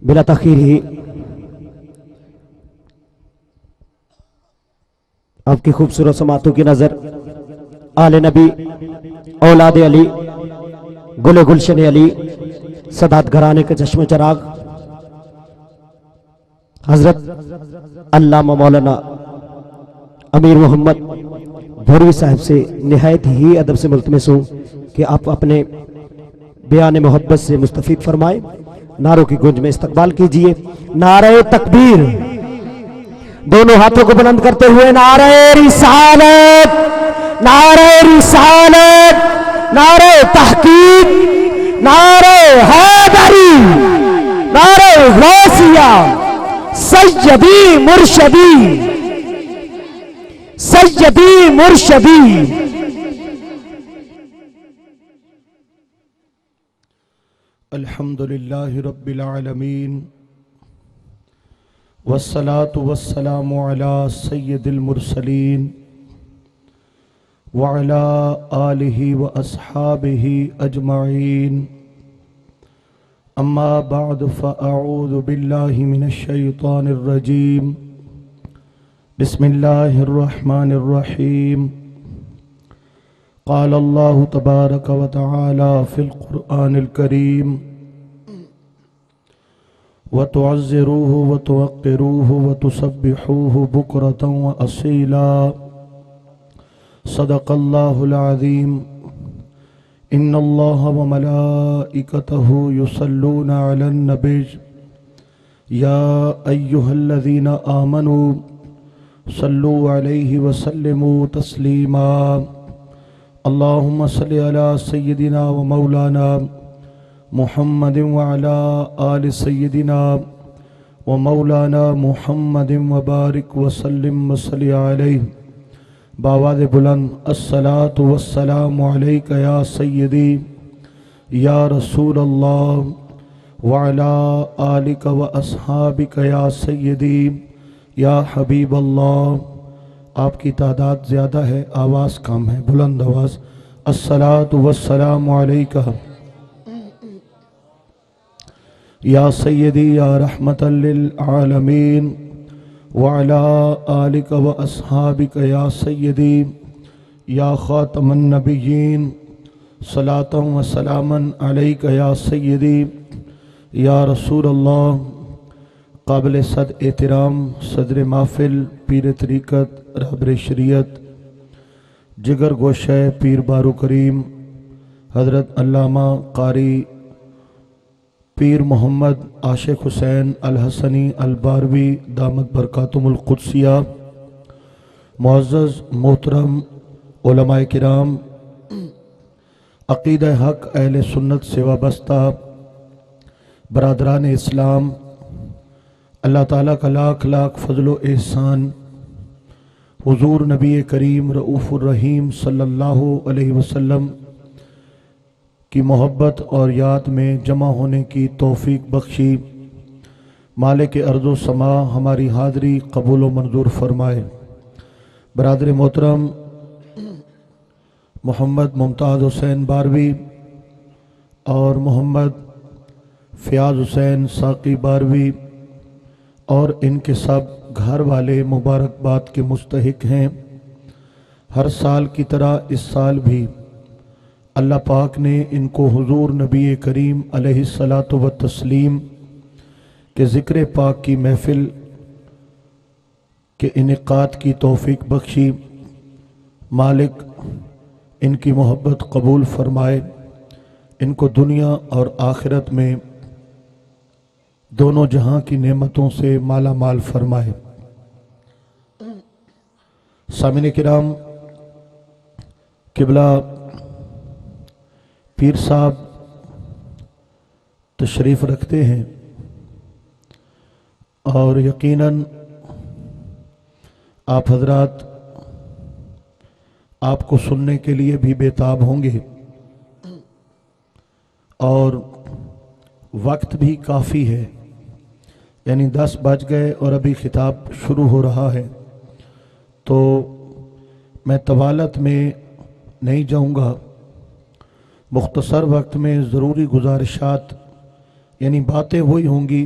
بلا تاخیر ہی آپ کی خوبصورت سماعتوں کی نظر آل نبی، اولاد علی، گل گلشن علی، سادات گھرانے کے چشم چراغ حضرت علامہ مولانا امیر محمد بھوروی صاحب سے نہایت ہی ادب سے ملتمس ہوں کہ آپ اپنے بیان محبت سے مستفید فرمائیں۔ نعروں کی گونج میں استقبال کیجئے۔ نعرہ تکبیر، دونوں ہاتھوں کو بلند کرتے ہوئے نعرہ رسالت، نعرہ رسالت، نعرہ تحقیق، نعرہ حیدری، نعرہ غوثیہ، سیدی مرشدی، سیدی مرشدی۔ الحمد للہ رب العالمین، والصلاة والسلام علی سید المرسلین وعلی آلہ واصحابہ اجمعین، اما بعد فاعوذ باللہ من الشیطان الرجیم، بسم اللہ الرحمن الرحیم۔ قال اللہ تبارک و تعالی فی القرآن الکریم، وَتُعَزِّرُوهُ وَتُوَقِّرُوهُ وَتُسَبِّحُوهُ بُكْرَةً وَأَصِيلًا۔ صدق اللہ العظیم۔ ان اللہ وملائکتہ یصلون علی النبی یا ایہا الذین آمنوا صلوا علیہ وسلموا تسلیما۔ اللہم صل علی سیدنا ومولانا محمد وعلی آل سیدنا ومولانا محمد وبارک وسلم وصلی علیہ بآواز بلند، الصلاة والسلام علیک یا سیدی یا رسول اللہ وعلی آلک واصحابک یا سیدی یا حبیب اللہ۔ آپ کی تعداد زیادہ ہے، آواز کم ہے، بلند آواز، الصلاة والسلام علیک یا سیدی یا رحمت للعالمین وعلی آلک واصحابک یا سیدی یا خاتم النبیین، صلاۃ و سلاما علیک یا سیدی یا رسول اللہ۔ قابل صد احترام صدر محفل، پیر طریقت، رہبر شریعت، جگر گوشہ پیر بارو کریم، حضرت علامہ قاری پیر محمد عاشق حسین الحسنی الباروی دامت برکاتہم القدسیہ، معزز محترم علماء کرام، عقیدہ حق اہل سنت سے وابستہ برادران اسلام، اللہ تعالیٰ کا لاکھ لاکھ فضل و احسان، حضور نبی کریم رؤوف الرحیم صلی اللہ علیہ وسلم کی محبت اور یاد میں جمع ہونے کی توفیق بخشی۔ مالک ارض و سما ہماری حاضری قبول و منظور فرمائے۔ برادر محترم محمد ممتاز حسین باروی اور محمد فیاض حسین ساقی باروی اور ان کے سب گھر والے مبارکباد کے مستحق ہیں۔ ہر سال کی طرح اس سال بھی اللہ پاک نے ان کو حضور نبی کریم علیہ الصلاۃ والتسلیم کے ذکر پاک کی محفل کے انعقاد کی توفیق بخشی۔ مالک ان کی محبت قبول فرمائے، ان کو دنیا اور آخرت میں دونوں جہاں کی نعمتوں سے مالا مال فرمائے۔ سامعین کرام، قبلہ پیر صاحب تشریف رکھتے ہیں اور یقیناً آپ حضرات آپ کو سننے کے لیے بھی بےتاب ہوں گے، اور وقت بھی کافی ہے، یعنی 10 بج گئے اور ابھی خطاب شروع ہو رہا ہے، تو میں طوالت میں نہیں جاؤں گا۔ مختصر وقت میں ضروری گزارشات، یعنی باتیں وہی ہوں گی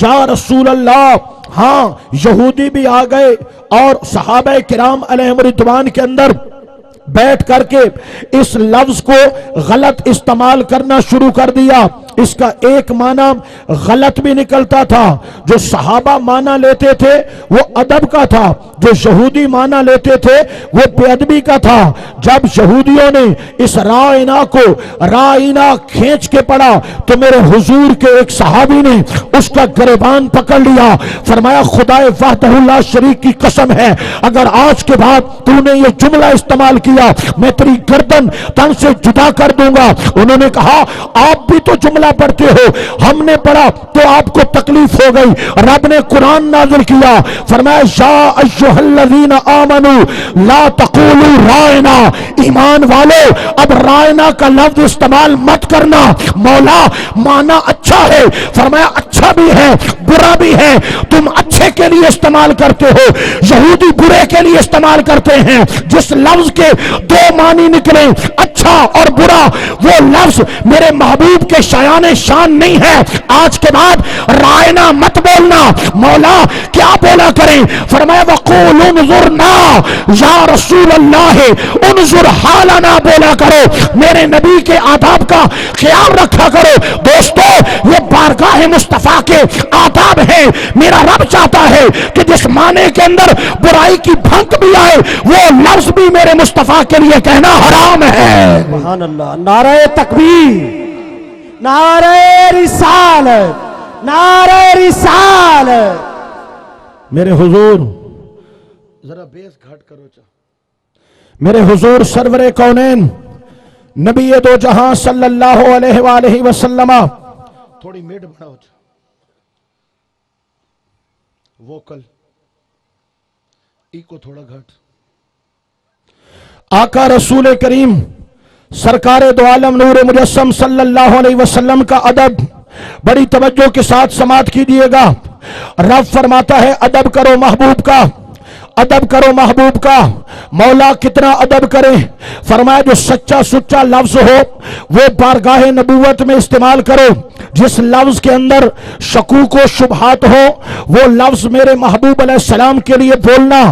یا رسول اللہ، ہاں یہودی بھی آ گئے اور صحابہ کرام علیہم رضوان کے اندر بیٹھ کر کے اس لفظ کو غلط استعمال کرنا شروع کر دیا۔ اس کا ایک معنی غلط بھی نکلتا تھا، جو صحابہ معنی لیتے تھے وہ ادب کا تھا، جو یہودی معنی لیتے تھے وہ بے ادبی کا تھا۔ جب یہودیوں نے اس رائنا کو رائنا کھینچ کے پڑھا تو میرے حضور کے ایک صحابی نے اس کا گریبان پکڑ لیا، فرمایا خدائے وحدہ لا شریک کی قسم ہے اگر آج کے بعد تو نے یہ جملہ استعمال کیا میں تیری گردن تن سے جدا کر دوں گا۔ انہوں نے کہا آپ بھی تو جملہ پڑھتے ہو، ہم نے پڑھا تو آپ کو تکلیف ہو گئی۔ رب نے قرآن نازل کیا، فرمایا یا ایھا الذین آمنوا لا تقولوا رائنا، ایمان والو اب رائنا کا لفظ استعمال مت کرنا، مولا معنی اچھا ہے، فرمایا اچھا بھی ہے برا بھی ہے، تم اچھے کے لیے استعمال کرتے ہو، یہودی برے کے لیے استعمال کرتے ہیں۔ جس لفظ کے دو معنی نکلے اچھا اور برا، وہ لفظ میرے محبوب کے شایان شان نہیں ہے۔ آج کے بعد رائنا مت بولنا، مولا کیا بولا کریں، فرمایا وقولوا انظرنا یا رسول اللہ انظر حالنا بولا کرو، میرے نبی کے آداب کا خیال رکھا کرو۔ دوستو یہ بارگاہ مصطفیٰ کے آداب ہیں۔ میرا رب چاہتا ہے کہ جس معنی کے اندر برائی کی بھنک بھی آئے وہ لفظ بھی میرے مصطفیٰ کے لیے کہنا حرام ہے۔ سبحان اللہ، نعرہ تکبیر، نعرہ رسالت، نعرہ رسالت۔ میرے حضور ذرا بیس گھٹ کرو چا، میرے حضور سرور کونین نبی دو جہاں صلی اللہ علیہ وآلہ وسلم، تھوڑی میڈ بڑھاؤ چا، ووکل ایکو تھوڑا گھٹ۔ آقا رسول کریم سرکار دو عالم نور مجسم صلی اللہ علیہ وسلم کا ادب بڑی توجہ کے ساتھ سماعت کیجیے گا۔ رب فرماتا ہے ادب کرو محبوب کا، ادب کرو محبوب کا۔ مولا کتنا ادب کرے، فرمایا جو سچا سچا لفظ ہو وہ بارگاہ نبوت میں استعمال کرو، جس لفظ کے اندر شکوک و شبہات ہو وہ لفظ میرے محبوب علیہ السلام کے لیے بولنا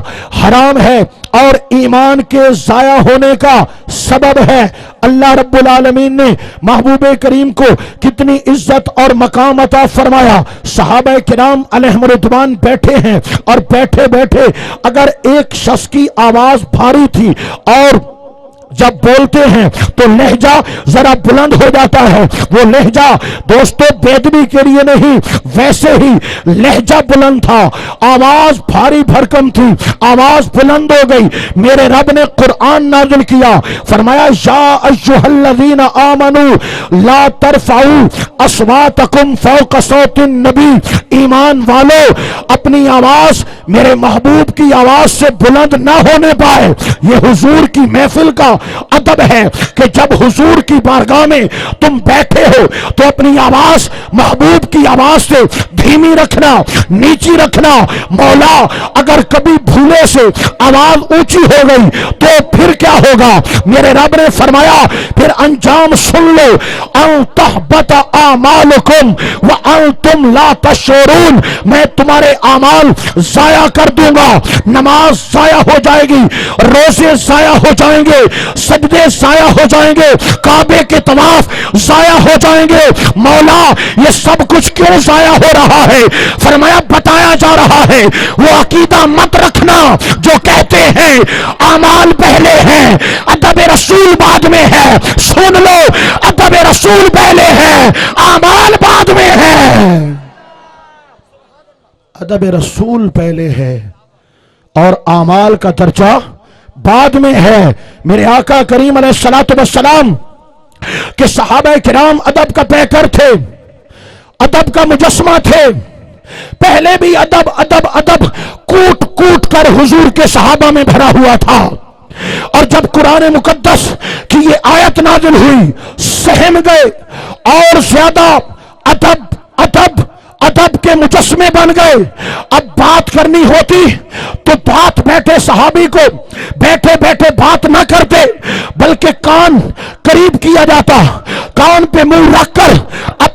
حرام ہے اور ایمان کے ضائع ہونے کا سبب ہے۔ اللہ رب العالمین نے محبوب کریم کو کتنی عزت اور مقام عطا فرمایا۔ صحابہ کرام علیہم رضوان بیٹھے ہیں اور بیٹھے بیٹھے اگر ایک شخص کی آواز بھاری تھی اور جب بولتے ہیں تو لہجہ ذرا بلند ہو جاتا ہے، وہ لہجہ دوستو بے ادبی کے لیے نہیں، ویسے ہی لہجہ بلند تھا، آواز بھاری بھرکم تھی، آواز بلند ہو گئی۔ میرے رب نے قرآن نازل کیا، فرمایا یا ایھا الذین آمنوا لا ترفعوا اصواتکم فوق صوت النبی، ایمان والو اپنی آواز میرے محبوب کی آواز سے بلند نہ ہونے پائے۔ یہ حضور کی محفل کا ادب ہے کہ جب حضور کی بارگاہ میں تم بیٹھے ہو تو اپنی آواز محبوب کی آواز سے دھیمی رکھنا، نیچی رکھنا۔ مولا اگر کبھی بھولے سے آواز اونچی ہو گئی تو پھر کیا ہوگا؟ میرے رب نے فرمایا پھر انجام سن لو، ان تحبط اعمالکم وانتم لا تشعرون، میں تمہارے اعمال ضائع کر دوں گا، نماز ضائع ہو جائے گی، روزے ضائع ہو جائیں گے، سجدے ضائع ہو جائیں گے، کعبے کے طواف ضائع ہو جائیں گے۔ مولا یہ سب کچھ کیوں ضائع ہو رہا ہے؟ فرمایا بتایا جا رہا ہے وہ عقیدہ مت رکھنا جو کہتے ہیں اعمال پہلے ہیں ادب رسول بعد میں ہے۔ سن لو ادب رسول پہلے ہے اعمال بعد میں ہے، ادب رسول پہلے ہے اور اعمال کا درجہ بعد میں ہے۔ میرے آقا کریم علیہ الصلوۃ والسلام کہ صحابہ کرام ادب کا پیکر تھے، ادب کا مجسمہ تھے، پہلے بھی ادب ادب ادب کوٹ کوٹ کر حضور کے صحابہ میں بھرا ہوا تھا، اور جب قرآن مقدس کی یہ آیت نازل ہوئی سہم گئے اور زیادہ ادب ادب ادب کے مجسمے بن گئے۔ اب بات کرنی ہوتی تو بات بیٹھے صحابی کو بیٹھے بیٹھے بات نہ کرتے بلکہ کان قریب کیا جاتا، کان پہ منہ رکھ کر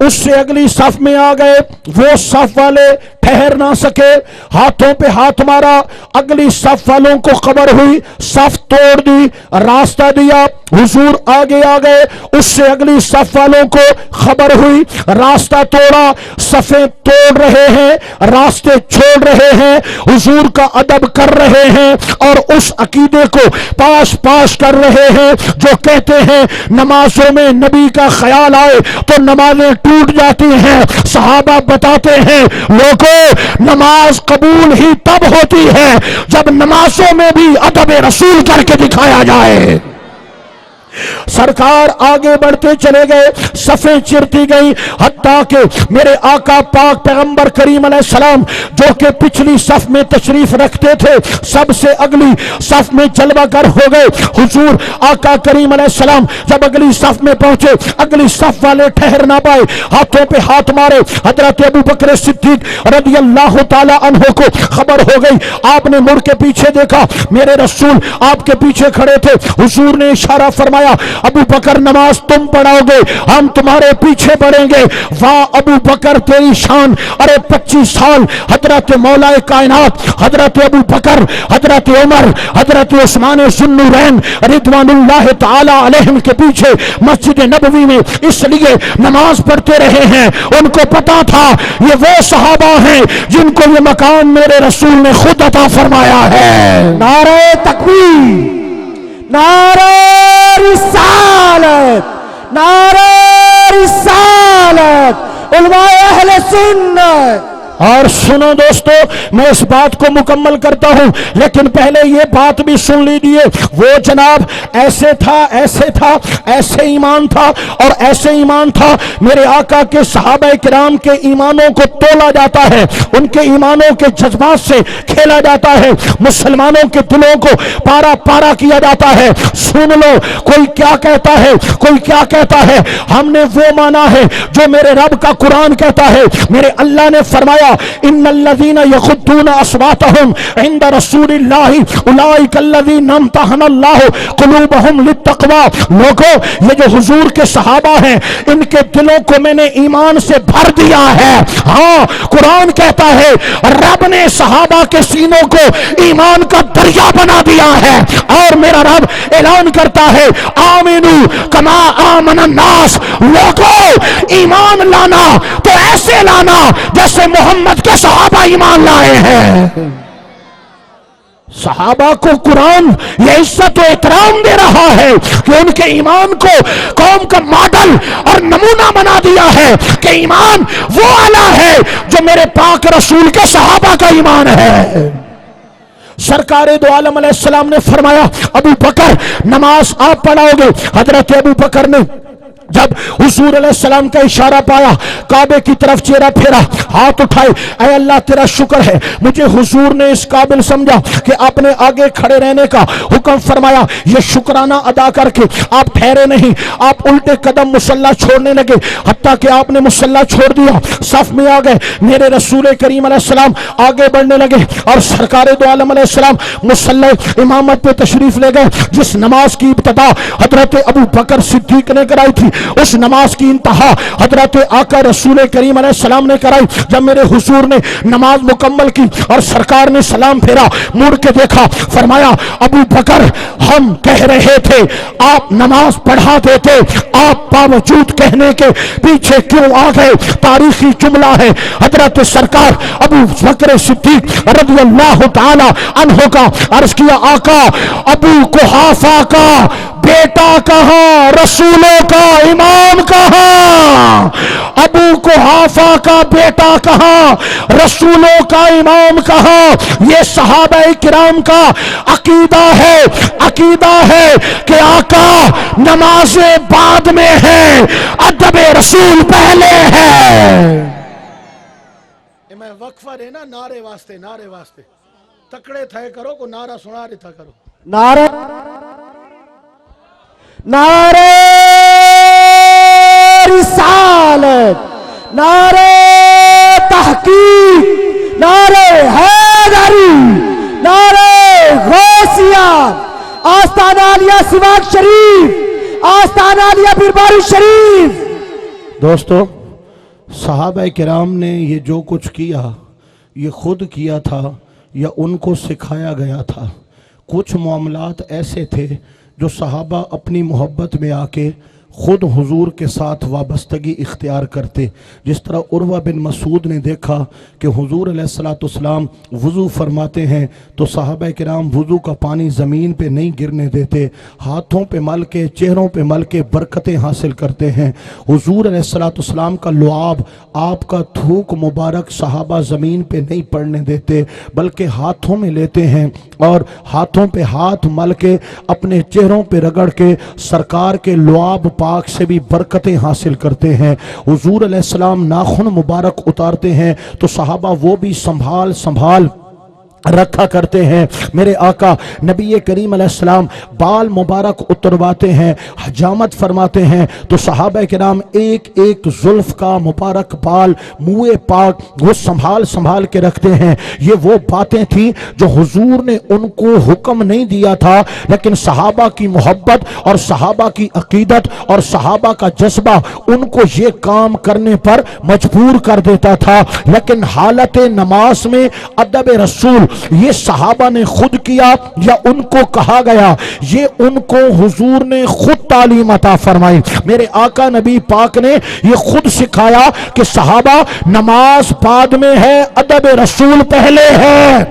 اس سے اگلی صف میں آ گئے، وہ صف والے ٹھہر نہ سکے، ہاتھوں پہ ہاتھ مارا، اگلی صف والوں کو خبر ہوئی، صف توڑ دی، راستہ دیا، حضور آگے آ گئے، اس سے اگلی صف والوں کو خبر ہوئی، راستہ توڑا، صفیں توڑ رہے ہیں، راستے چھوڑ رہے ہیں، حضور کا ادب کر رہے ہیں اور اس عقیدے کو پاش پاش کر رہے ہیں جو کہتے ہیں نمازوں میں نبی کا خیال آئے تو نمازیں ٹوٹ جاتی ہیں۔ صحابہ بتاتے ہیں لوگوں، نماز قبول ہی تب ہوتی ہے جب نمازوں میں بھی ادب رسول کر کے دکھایا جائے۔ سرکار آگے بڑھتے چلے گئے، صفیں چرتی گئیں، حتیٰ کہ میرے آقا پاک پیغمبر کریم علیہ السلام جو کہ پچھلی صف میں تشریف رکھتے تھے سب سے اگلی صف میں جلوہ گر ہو گئے۔ حضور آقا کریم علیہ السلام جب اگلی صف میں پہنچے، اگلی صف والے ٹھہر نہ پائے، ہاتھوں پہ ہاتھ مارے۔ حضرت ابو بکر صدیق رضی اللہ تعالی عنہ کو خبر ہو گئی، آپ نے مڑ کے پیچھے دیکھا، میرے رسول آپ کے پیچھے کھڑے تھے۔ حضور نے اشارہ فرمایا، ابو بکر نماز تم پڑھاؤ گے، ہم تمہارے پیچھے پڑھیں گے۔ واہ ابو بکر تیری شان! ارے 25 سال حضرت مولا کائنات حضرت ابو بکر، حضرت عمر، حضرت عثمان ذو النورین رضوان اللہ تعالی علیہم کے پیچھے مسجد نبوی میں اس لیے نماز پڑھتے رہے ہیں، ان کو پتا تھا یہ وہ صحابہ ہیں جن کو یہ مقام میرے رسول نے خود عطا فرمایا ہے۔ نعرہ تکبیر، نعرہ رسالت، نعرہ رسالت، علماء اہل سنت۔ اور سنو دوستو، میں اس بات کو مکمل کرتا ہوں لیکن پہلے یہ بات بھی سن لیجیے، وہ جناب ایسے تھا، ایسے تھا، ایسے ایمان تھا اور ایسے ایمان تھا، میرے آقا کے صحابہ کرام کے ایمانوں کو تولا جاتا ہے، ان کے ایمانوں کے جذبات سے کھیلا جاتا ہے، مسلمانوں کے دلوں کو پارا پارا کیا جاتا ہے۔ سن لو، کوئی کیا کہتا ہے، کوئی کیا کہتا ہے، ہم نے وہ مانا ہے جو میرے رب کا قرآن کہتا ہے۔ میرے اللہ نے فرمایا ان الذین یغضون اصواتهم عند رسول اللہ اولئک الذین امتحن اللہ قلوبهم للتقوی۔ لوگوں، یہ جو حضور کے صحابہ ہیں ان کے دلوں کو میں نے ایمان سے بھر دیا ہے۔ ہاں، قرآن کہتا ہے رب نے صحابہ کے سینوں کو ایمان کا دریا بنا دیا ہے، اور میرا رب اعلان کرتا ہے آمنو کما آمن الناس۔ لوگوں، ایمان لانا تو ایسے لانا جیسے محمد کے صحابہ ایمان لائے ہیں۔ صحابہ کو قرآن یہ عزت و احترام دے رہا ہے کہ ان کے ایمان کو قوم کا ماڈل اور نمونہ بنا دیا ہے کہ ایمان وہ اعلیٰ ہے جو میرے پاک رسول کے صحابہ کا ایمان ہے۔ سرکار دو عالم علیہ السلام نے فرمایا ابو بکر نماز آپ پڑھاؤ گے۔ حضرت ابو بکر نے جب حضور علیہ السلام کا اشارہ پایا، کعبے کی طرف چہرہ پھیرا، ہاتھ اٹھائے، اے اللہ تیرا شکر ہے مجھے حضور نے اس قابل سمجھا کہ اپنے آگے کھڑے رہنے کا حکم فرمایا۔ یہ شکرانہ ادا کر کے آپ ٹھہرے نہیں، آپ الٹے قدم مصلی چھوڑنے لگے، حتیٰ کہ آپ نے مصلی چھوڑ دیا، صف میں آ گئے۔ میرے رسول کریم علیہ السلام آگے بڑھنے لگے اور سرکار دو عالم علیہ السلام مصلی امامت پہ تشریف لے گئے۔ جس نماز کی ابتدا حضرت ابو بکر صدیق نے کرائی تھی، اس نماز کی انتہا حضرت آقا رسول کریم علیہ السلام نے کرائی۔ جب میرے حضور نے نماز مکمل کی اور سرکار نے سلام پھیرا، مڑ کے دیکھا، فرمایا ابو بکر ہم کہہ رہے تھے آپ نماز پڑھا دیتے، آپ باوجود کہنے کے پیچھے کیوں آ گئے؟ تاریخی جملہ ہے، حضرت سرکار ابو بکر صدیق رضی اللہ تعالی عنہ کا عرض کیا آقا ابو قحافہ کا بیٹا کہاں، رسولوں کا امام کہاں؟ ابو قحافہ کا بیٹا کہاں، رسولوں کا امام کہاں؟ یہ صحابہ کرام کا عقیدہ ہے، عقیدہ ہے کہ آقا نمازیں بعد میں ہیں، ادب رسول پہلے ہے۔ میں وقفہ دینا نعرے واسطے، نعرے واسطے تکڑے تھے کرو کو نعرہ سنا رہتا کرو۔ نعرہ نعرہ رسالت، نعرہ تحقیق، نعرہ حیدری، نعرہ غوثیہ، آستانہ عالیہ سواگ شریف، آستانہ عالیہ بیرباری شریف۔ دوستو صحابہ کرام نے یہ جو کچھ کیا یہ خود کیا تھا یا ان کو سکھایا گیا تھا؟ کچھ معاملات ایسے تھے جو صحابہ اپنی محبت میں آ کے خود حضور کے ساتھ وابستگی اختیار کرتے. جس طرح عروہ بن مسعود نے دیکھا کہ حضور علیہ الصلوۃ والسلام وضو فرماتے ہیں تو صحابہ کرام وضو کا پانی زمین پہ نہیں گرنے دیتے، ہاتھوں پہ مل کے چہروں پہ مل کے برکتیں حاصل کرتے ہیں. حضور علیہ الصلوۃ والسلام کا لعاب، آپ کا تھوک مبارک صحابہ زمین پہ نہیں پڑنے دیتے بلکہ ہاتھوں میں لیتے ہیں اور ہاتھوں پہ ہاتھ مل کے اپنے چہروں پہ رگڑ کے سرکار کے لعاب پاک سے بھی برکتیں حاصل کرتے ہیں. حضور علیہ السلام ناخن مبارک اتارتے ہیں تو صحابہ وہ بھی سنبھال رکھا کرتے ہیں. میرے آقا نبی کریم علیہ السلام بال مبارک اترواتے ہیں، حجامت فرماتے ہیں تو صحابہ کرام ایک ایک زلف کا مبارک بال منہ پاک وہ سنبھال کے رکھتے ہیں. یہ وہ باتیں تھیں جو حضور نے ان کو حکم نہیں دیا تھا، لیکن صحابہ کی محبت اور صحابہ کی عقیدت اور صحابہ کا جذبہ ان کو یہ کام کرنے پر مجبور کر دیتا تھا. لیکن حالت نماز میں ادب رسول یہ صحابہ نے خود کیا یا ان کو کہا گیا؟ یہ ان کو حضور نے خود تعلیم عطا فرمائی. میرے آقا نبی پاک نے یہ خود سکھایا کہ صحابہ نماز بعد میں ہے، ادب رسول پہلے ہے.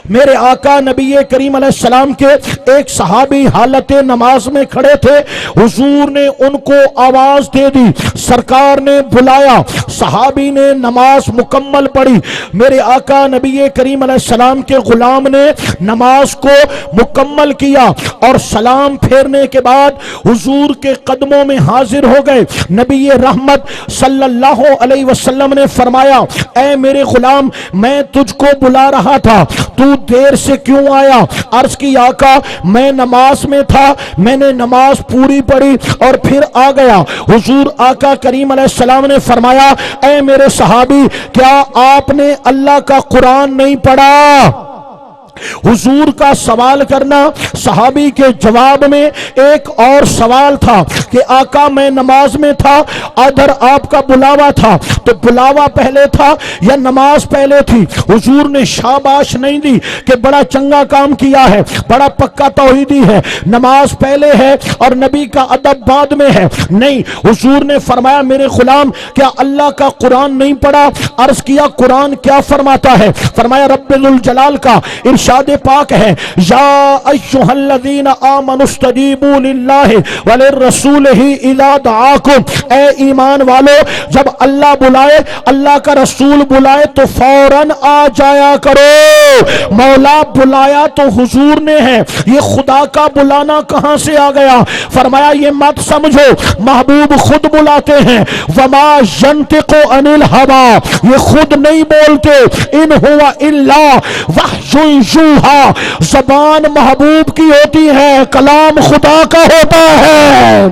میرے آقا نبی کریم علیہ السلام کے ایک صحابی حالت نماز میں کھڑے تھے، حضور نے ان کو آواز دے دی، سرکار نے بلایا، صحابی نے نماز مکمل پڑھی. میرے آقا نبی کریم علیہ السلام کے غلام نے نماز کو مکمل کیا اور سلام پھیرنے کے بعد حضور کے قدموں میں حاضر ہو گئے. نبی رحمت صلی اللہ علیہ وسلم نے فرمایا، اے میرے غلام میں تجھ کو بلا رہا تھا، تو دیر سے کیوں آیا؟ عرض کی آقا میں نماز میں تھا، میں نے نماز پوری پڑھی اور پھر آ گیا. حضور آقا کریم علیہ السلام نے فرمایا، اے میرے صحابی کیا آپ نے اللہ کا قرآن نہیں پڑھا؟ حضور کا سوال کرنا، صحابی کے جواب میں ایک اور سوال تھا کہ آقا میں نماز میں تھا، ادھر آپ کا بلاوا تھا، تو بلاوا پہلے تھا یا نماز پہلے تھی؟ حضور نے شاباش نہیں دی کہ بڑا چنگا کام کیا ہے، بڑا پکا توحیدی ہے، نماز پہلے ہے اور نبی کا ادب بعد میں ہے. نہیں، حضور نے فرمایا میرے غلام کیا اللہ کا قرآن نہیں پڑھا؟ عرض کیا قرآن کیا فرماتا ہے؟ فرمایا رب ذوالجلال کا ارشاد پاک ہے، یا ایھا الذین آمنوا استجیبوا للہ وللرسول اذا دعاکم، اے ایمان والو جب اللہ بلائے، اللہ کا رسول بلائے تو فوراً آ جایا کرو. مولا بلایا تو حضور نے ہے، یہ خدا کا بلانا کہاں سے آ گیا؟ فرمایا یہ مت سمجھو محبوب خود بلاتے ہیں، وما ینطق عن الہوی، یہ خود نہیں بولتے، ان ہوا الا وحی یوحی، زبان محبوب کی ہوتی ہے، کلام خدا کا ہوتا ہے.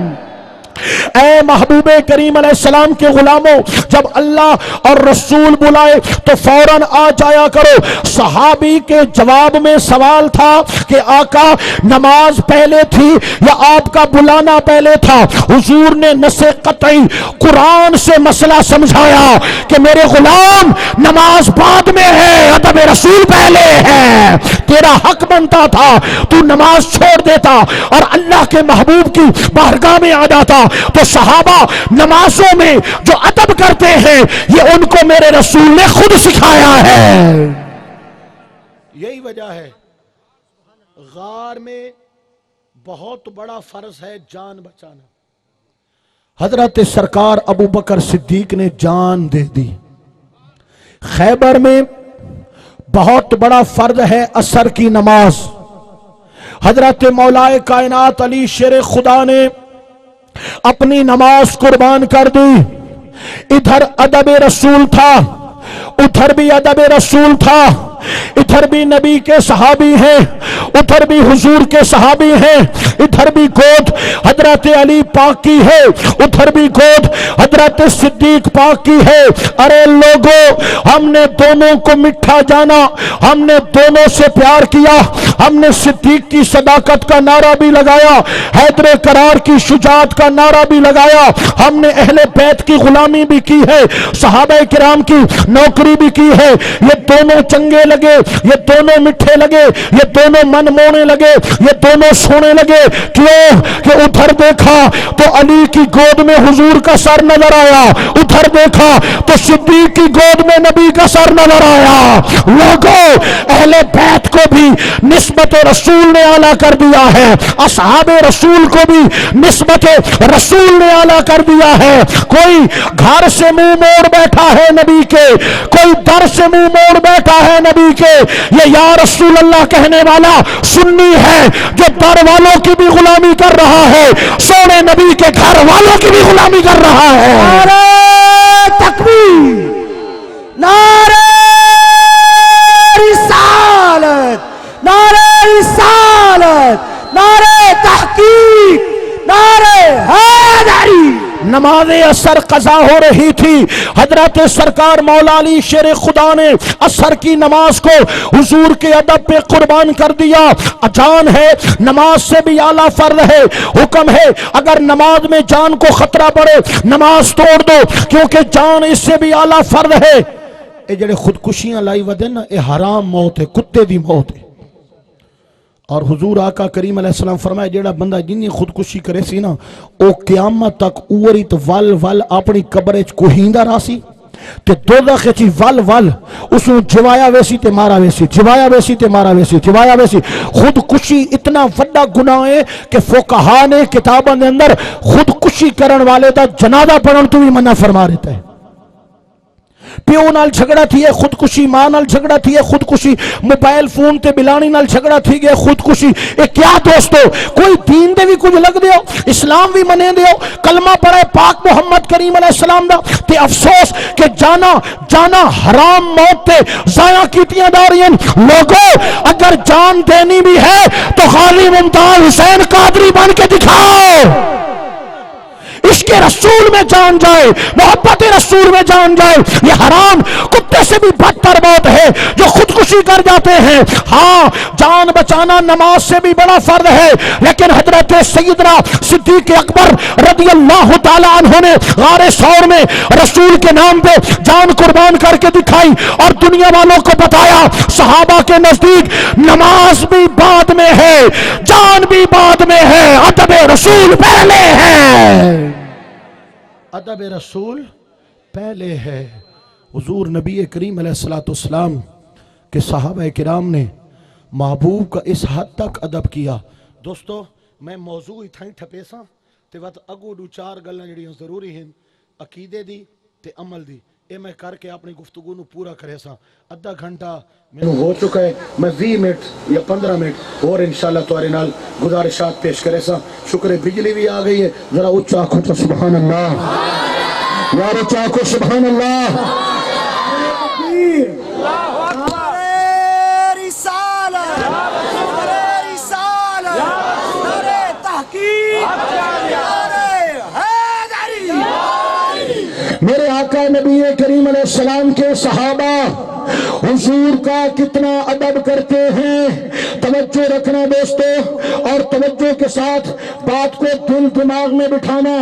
اے محبوب کریم علیہ السلام کے غلاموں جب اللہ اور رسول بلائے تو فوراً آ جایا کرو. صحابی کے جواب میں سوال تھا کہ آقا نماز پہلے تھی یا آپ کا بلانا پہلے تھا؟ حضور نے نص قطعی قرآن سے مسئلہ سمجھایا کہ میرے غلام نماز بعد میں ہے، ادب رسول پہلے ہے. تیرا حق بنتا تھا تو نماز چھوڑ دیتا اور اللہ کے محبوب کی بارگاہ میں آ جاتا. تو صحابہ نمازوں میں جو ادب کرتے ہیں یہ ان کو میرے رسول نے خود سکھایا ہے. یہی وجہ ہے غار میں بہت بڑا فرض ہے جان بچانا. حضرت سرکار ابو بکر صدیق نے جان دے دی. خیبر میں بہت بڑا فرض ہے عصر کی نماز. حضرت مولا کائنات علی شیر خدا نے اپنی نماز قربان کر دی. ادھر ادب رسول تھا، ادھر بھی ادب رسول تھا. ادھر بھی نبی کے صحابی ہیں، ادھر بھی حضور کے صحابی ہیں، ادھر بھی گود حضرت علی پاک کی ہے، ادھر بھی گود حضرت صدیق پاک کی ہے۔ ارے لوگوں، ہم نے دونوں کو مٹھا جانا، ہم نے دونوں سے پیار کیا، ہم نے صدیق کی صداقت کا نعرہ بھی لگایا، حیدر کرار کی شجاعت کا نعرہ بھی لگایا، ہم نے اہل بیت کی غلامی بھی کی ہے، صحابہ کرام کی نوکری بھی کی ہے۔ یہ دونوں چنگے لگے، یہ دونوں مٹھے لگے، یہ دونوں من مونے لگے، یہ دونوں سونے لگے۔ کیوں کہ ادھر دیکھا تو علی کی گود میں حضور کا سر نظر آیا، ادھر دیکھا تو صدیق کی گود میں نبی کا سر نظر آیا۔ لوگوں، اہل بیت کو بھی نسبت رسول نے اعلیٰ کر دیا ہے، اصحاب رسول کو بھی نسبت رسول نے اعلیٰ کر دیا ہے۔ کوئی گھر سے منہ موڑ بیٹھا ہے نبی کے، کوئی در سے منہ موڑ بیٹھا ہے نبی کے، یہ یا رسول اللہ کہنے والا سنی ہے جو در والوں کی بھی غلامی کر رہا ہے، سونے نبی کے گھر والوں کی بھی غلامی کر رہا ہے۔ نعرہ تکبیر، نعرہ رسالت، نعرہ رسالت، نعرہ تحقیق، نعرہ حیدری۔ نماز اثر قضا ہو رہی تھی، حضرت سرکار مولا علی شیر خدا نے اثر کی نماز کو حضور کے ادب پہ قربان کر دیا۔ جان ہے، نماز سے بھی اعلیٰ فرض ہے، حکم ہے اگر نماز میں جان کو خطرہ پڑے نماز توڑ دو، کیونکہ جان اس سے بھی اعلیٰ فرض ہے۔ اے جڑے خودکشیاں لائی ودے نا، اے حرام موت ہے، کتے دی موت ہے۔ اور حضور آقا کریم علیہ السلام فرمایا جیڑا بندہ جنی خودکشی کرے سی نا، او قیامت تک اوری تو ول ول اپنی قبرچ کوہیندہ راسی تے دوزخ چی ول ول اسوں جوایا ویسی تے مارا ویسی، جوایا ویسی تے مارا ویسی، جوایا ویسی۔ خودکشی اتنا وڈا گناہ ہے کہ فقہا نے کتابوں دے اندر خودکشی کرن والے دا جنازہ پڑھن تو بھی منع فرما رہتا ہے۔ پیو نال جھگڑا تھی ہے خودکشی، ماں نال جھگڑا تھی ہے خودکشی، موبائل فون تے بلانی نال جھگڑا تھی گئے خودکشی۔ اے کیا دوستو، کوئی دین دے بھی کچھ لگ دیو، اسلام بھی منے دیو، کلمہ پڑھے پاک محمد کریم علیہ السلام دا، تے افسوس کہ جانا حرام موت تے ضائع کیتیاں دارین۔ لوگوں، اگر جان دینی بھی ہے تو غازی ممتاز حسین قادری بن کے دکھاؤ۔ عشق رسول میں جان جائے، محبت رسول میں جان جائے۔ یہ حرام کتے سے بھی بدتر موت ہے جو خودکشی کر جاتے ہیں۔ ہاں، جان بچانا نماز سے بھی بڑا فرض ہے، لیکن حضرت سیدنا صدیق اکبر رضی اللہ تعالی عنہ نے غار ثور میں رسول کے نام پہ جان قربان کر کے دکھائی اور دنیا والوں کو بتایا صحابہ کے نزدیک نماز بھی بعد میں ہے، جان بھی بعد میں ہے، ادب رسول پہلے ہے، ادب رسول پہلے ہے۔ حضور نبی کریم علیہ السلام کے صحابہ کرام نے محبوب کا اس حد تک ادب کیا۔ دوستو، میں موضوع اتھائیں ٹھپے ساں تے وقت اگو دو چار گلیں جڑیاں ضروری ہیں، عقیدے دی تے عمل دی، اے میں کر کے اپنی گفتگو نو پورا کرے ساں۔ ادھا گھنٹہ میں ہو چکا ہے، میں 20 منٹ یا 15 منٹ اور انشاءاللہ تمہارے نال گزارشات پیش کرے ساں۔ شکر ہے بجلی بھی آ گئی ہے، ذرا اچھا آنکھوں تو سبحان اللہ، یار اچھا آنکھوں سبحان اللہ۔ میرے آقا نبی کریم علیہ السلام کے صحابہ حضور کا کتنا ادب کرتے ہیں، توجہ رکھنا دوستو، اور توجہ کے ساتھ بات کو دل دماغ میں بٹھانا۔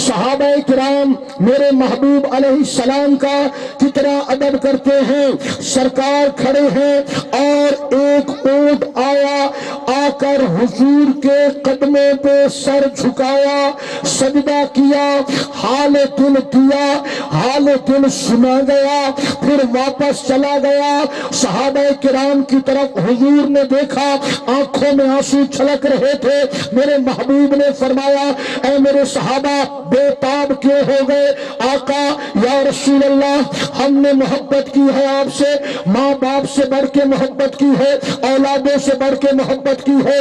صحابہ کرام میرے محبوب علیہ السلام کا کتنا ادب کرتے ہیں۔ سرکار کھڑے ہیں اور ایک اونٹ آیا، آ کر حضور کے قدموں پہ سر جھکایا، سجدہ کیا، حال دل دیا، حال دل سنا گیا، پھر واپس چلا گیا۔ صحابہ کرام کی طرف حضور نے دیکھا، آنکھوں میں آنسو چھلک رہے تھے۔ میرے محبوب نے فرمایا، اے میرے صحابہ بے تاب کیوں ہو گئے؟ آقا یا رسول اللہ، ہم نے محبت کی ہے آپ سے، ماں باپ سے بڑھ کے محبت کی ہے، اولادوں سے بڑھ کے محبت کی ہے،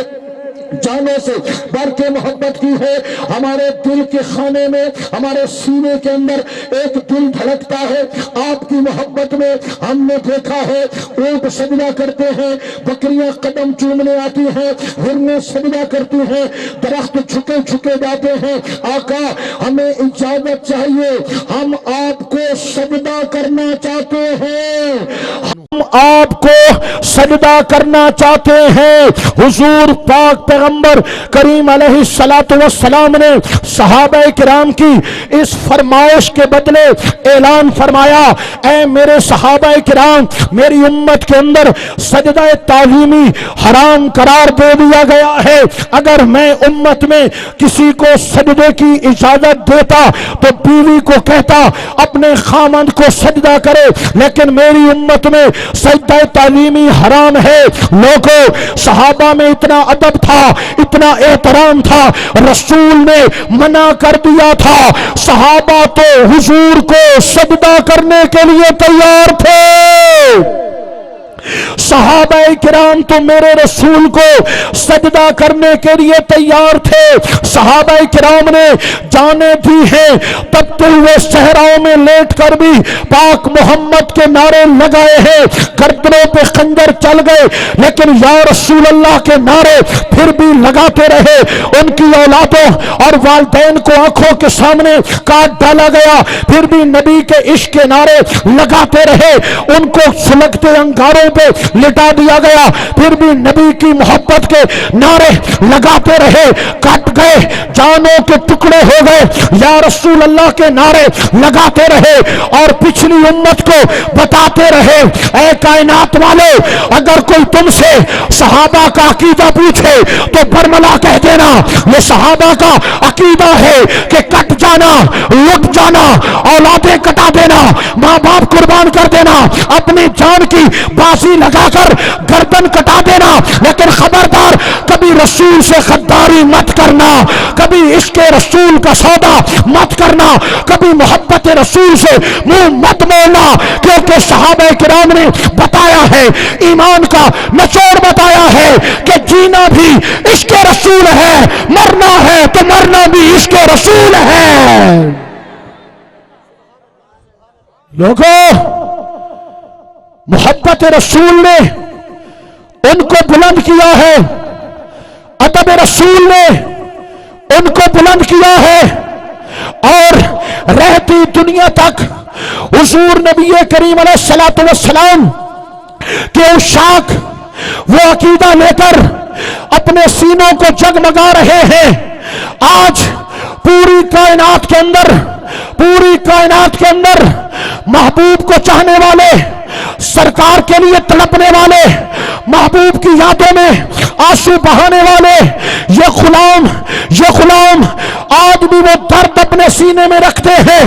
جانوں سے بڑھ کے محبت کی ہے. ہمارے دل کے خانے میں، ہمارے سینے کے اندر ایک دل دھڑکتا ہے آپ کی محبت میں. ہم نے دیکھا ہے اونٹ سجدہ کرتے ہیں، بکریاں قدم چومنے آتی ہیں، ہرنیں سجدہ کرتی ہیں، درخت جھکے جھکے جاتے ہیں. آقا ہمیں اجازت چاہیے، ہم آپ کو سجدہ کرنا چاہتے ہیں، ہم آپ کو سجدہ کرنا چاہتے ہیں. حضور پاک پیغمبر کریم علیہ السلام نے صحابہ کرام کی اس فرمائش کے بدلے اعلان فرمایا، اے میرے صحابہ کرام، میری امت کے اندر سجدہ تعظیمی حرام قرار دے دیا گیا ہے. اگر میں امت میں کسی کو سجدے کی اجازت دیتا تو بیوی کو کہتا اپنے خامند کو سجدہ کرے، لیکن میری امت میں سجدہ تعظیمی حرام ہے. لوگوں، صحابہ میں اتنا ادب تھا، اتنا احترام تھا، رسول نے منع کر دیا تھا. صحابہ تو حضور کو سجدہ کرنے کے لیے تیار تھے. صحابہ کرام تو میرے رسول کو سجدہ کرنے کے لیے تیار تھے. صحابہ کرام نے جانیں دی ہیں، تبتے ہوئے صحراؤں میں لیٹ کر بھی پاک محمد کے نعرے لگائے ہیں، گردنوں پہ خنجر چل گئے لیکن یا رسول اللہ کے نعرے پھر بھی لگاتے رہے. ان کی اولادوں اور والدین کو آنکھوں کے سامنے کاٹ ڈالا گیا، پھر بھی نبی کے عشق کے نعرے لگاتے رہے. ان کو سلگتے انگاروں پہ لٹا دیا گیا، پھر بھی نبی کی محبت کے نعرے لگاتے رہے. کٹ گئے، جانوں کے ٹکڑے ہو گئے، یا رسول اللہ کے نعرے لگاتے رہے اور پچھلی امت کو بتاتے رہے. اے کائنات والے، اگر کوئی تم سے صحابہ کا عقیدہ پوچھے تو برملا کہہ دینا یہ صحابہ کا عقیدہ ہے کہ کٹ جانا، لٹ جانا، اولادیں کٹا دینا، ماں باپ قربان کر دینا، اپنی جان کی بازی لگا کر گردن کٹا دینا. لیکن خبردار، کبھی رسول سے غداری مت کرنا، کبھی عشق رسول کا سودا مت کرنا، کبھی محبت رسول سے منہ مت موڑنا، کیونکہ صحابہ کرام نے بتایا ہے، ایمان کا نچوڑ بتایا ہے کہ جینا بھی عشق رسول ہے، مرنا ہے تو مرنا بھی عشق رسول ہے. لوگوں، محبت رسول نے ان کو بلند کیا ہے، ادب رسول نے ان کو بلند کیا ہے، اور رہتی دنیا تک حضور نبی کریم علیہ السلام کے عشاق وہ عقیدہ لے کر اپنے سینوں کو جگمگا رہے ہیں. آج پوری کائنات کے اندر محبوب کو چاہنے والے، سرکار کے لیے تڑپنے والے، محبوب کی یادوں میں آنسو بہانے والے، یہ غلام آج بھی وہ درد اپنے سینے میں رکھتے ہیں،